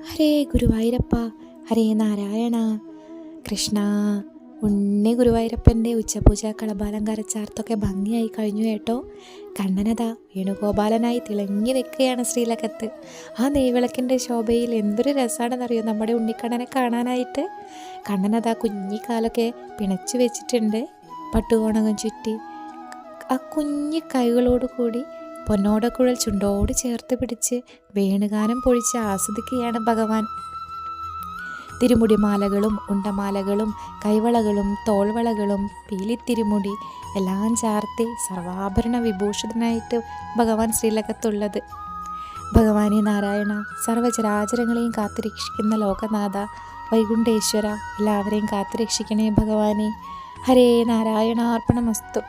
ഹരേ ഗുരുവായൂരപ്പ, ഹരേ നാരായണ. കൃഷ്ണ. ഉണ്ണി ഗുരുവായൂരപ്പൻ്റെ ഉച്ചപൂജ കളഭാലങ്കാര ചാർത്തൊക്കെ ഭംഗിയായി കഴിഞ്ഞു കേട്ടോ. കണ്ണനതാ വേണുഗോപാലനായി തിളങ്ങി നിൽക്കുകയാണ് ശ്രീലകത്ത്. ആ നെയ്വിളക്കിൻ്റെ ശോഭയിൽ എന്തൊരു രസമാണെന്നറിയോ നമ്മുടെ ഉണ്ണിക്കണ്ണനെ കാണാനായിട്ട്. കണ്ണനതാ കുഞ്ഞിക്കാലൊക്കെ പിണച്ചു വെച്ചിട്ടുണ്ട്, പട്ടുകോണകം ചുറ്റി. ആ കുഞ്ഞി കൈകളോട് കൂടി പൊന്നോടക്കുഴൽ ചുണ്ടോട് ചേർത്ത് പിടിച്ച് വേണുഗാനം പൊഴിച്ച് ആസ്വദിക്കുകയാണ് ഭഗവാൻ. തിരുമുടിമാലകളും ഉണ്ടമാലകളും കൈവളകളും തോൾവളകളും പീലിത്തിരുമുടി എല്ലാം ചാർത്തി സർവാഭരണ വിഭൂഷിതനായിട്ട് ഭഗവാൻ ശ്രീലകത്തുള്ളത്. ഭഗവാനെ നാരായണ, സർവചരാചരങ്ങളെയും കാത്തുരക്ഷിക്കുന്ന ലോകനാഥ വൈകുണ്ഠേശ്വര, എല്ലാവരെയും കാത്തുരക്ഷിക്കണേ ഭഗവാനെ. ഹരേ നാരായണ അർപ്പണമസ്തു.